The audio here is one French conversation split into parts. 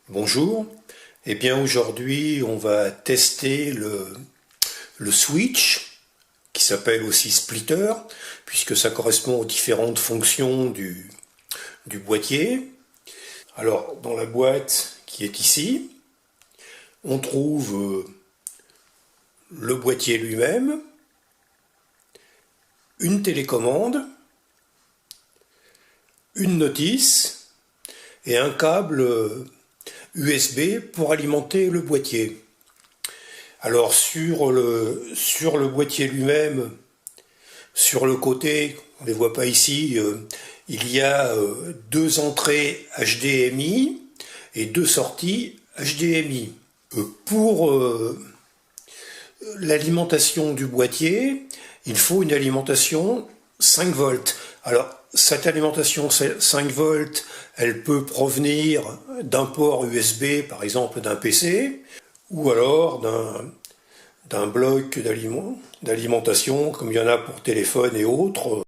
Bonjour, eh bien aujourd'hui on va tester le switch qui s'appelle aussi splitter puisque ça correspond aux différentes fonctions du boîtier. Alors dans la boîte qui est ici, on trouve le boîtier lui-même, une télécommande, une notice et un câble USB pour alimenter le boîtier. Alors sur le boîtier lui-même, sur le côté, on ne les voit pas ici, il y a deux entrées HDMI et deux sorties HDMI. Pour l'alimentation du boîtier, il faut une alimentation 5 volts. Alors, cette alimentation 5 volts, elle peut provenir d'un port USB, par exemple d'un PC, ou alors d'un bloc d'alimentation, comme il y en a pour téléphone et autres.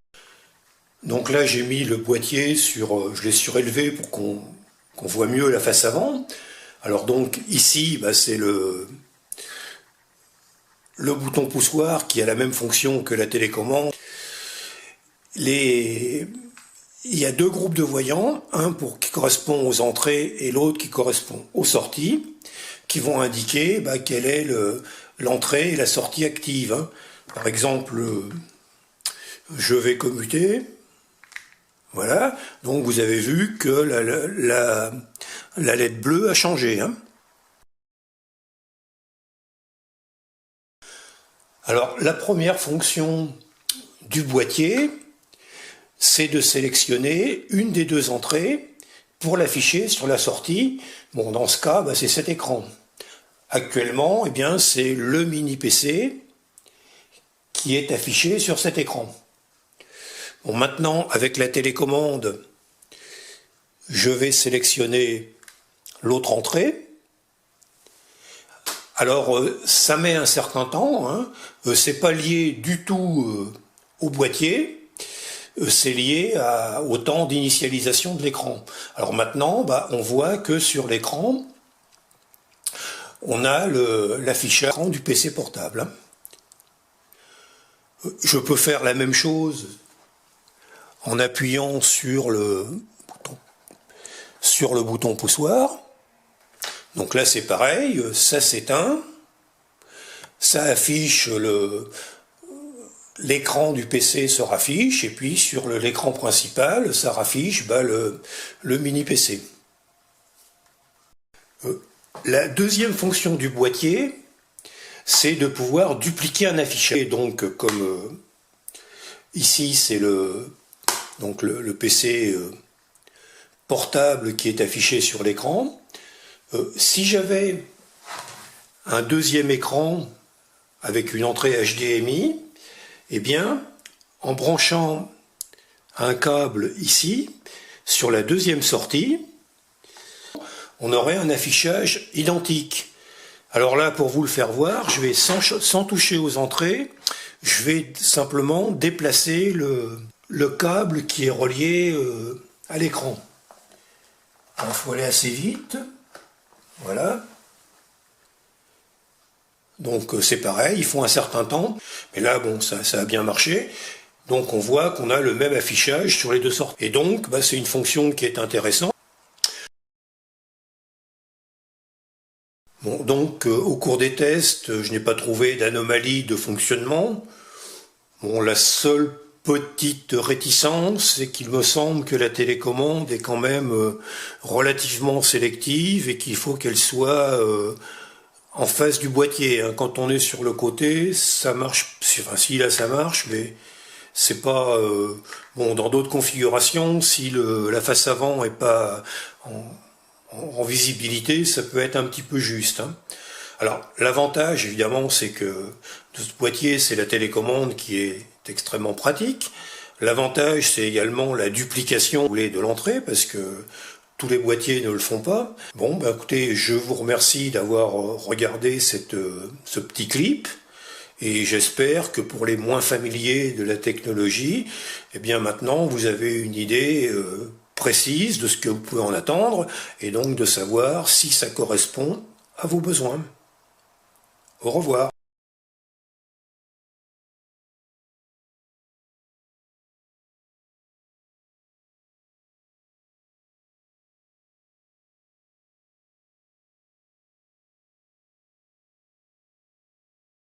Donc là, j'ai mis le boîtier je l'ai surélevé pour qu'on voit mieux la face avant. Alors donc, ici, c'est le bouton poussoir qui a la même fonction que la télécommande. Il y a deux groupes de voyants, un qui correspond aux entrées et l'autre qui correspond aux sorties, qui vont indiquer quelle est l'entrée et la sortie active. Par exemple, je vais commuter. Voilà, donc vous avez vu que la LED bleue a changé. Alors, la première fonction du boîtier, c'est de sélectionner une des deux entrées pour l'afficher sur la sortie. Bon, dans ce cas, c'est cet écran. Actuellement, c'est le mini PC qui est affiché sur cet écran. Bon, maintenant, avec la télécommande, je vais sélectionner l'autre entrée. Alors, ça met un certain temps, c'est pas lié du tout au boîtier, c'est lié au temps d'initialisation de l'écran. Alors maintenant, on voit que sur l'écran, on a l'affichage du PC portable. Je peux faire la même chose en appuyant sur le bouton poussoir. Donc là c'est pareil, ça s'éteint, ça affiche l'écran du PC se raffiche, et puis sur l'écran principal, ça raffiche le mini PC. La deuxième fonction du boîtier, c'est de pouvoir dupliquer un affichage. Et donc comme ici c'est le PC portable qui est affiché sur l'écran, si j'avais un deuxième écran avec une entrée HDMI, en branchant un câble ici, sur la deuxième sortie, on aurait un affichage identique. Alors là, pour vous le faire voir, je vais, sans toucher aux entrées, je vais simplement déplacer le câble qui est relié à l'écran. Il faut aller assez vite. Voilà. Donc c'est pareil, il faut un certain temps. Mais là, ça a bien marché. Donc on voit qu'on a le même affichage sur les deux sorties. Et donc, c'est une fonction qui est intéressante. Bon, donc au cours des tests, je n'ai pas trouvé d'anomalie de fonctionnement. Bon, la seule petite réticence, c'est qu'il me semble que la télécommande est quand même relativement sélective et qu'il faut qu'elle soit en face du boîtier. Quand on est sur le côté, ça marche. Enfin, si là ça marche, mais c'est pas dans d'autres configurations, si la face avant est pas en visibilité, ça peut être un petit peu juste. Alors, l'avantage, évidemment, c'est que de ce boîtier, c'est la télécommande qui est extrêmement pratique. L'avantage, c'est également la duplication de l'entrée, parce que tous les boîtiers ne le font pas. Bon, écoutez, je vous remercie d'avoir regardé ce petit clip, et j'espère que pour les moins familiers de la technologie, maintenant, vous avez une idée précise de ce que vous pouvez en attendre et donc de savoir si ça correspond à vos besoins. Au revoir.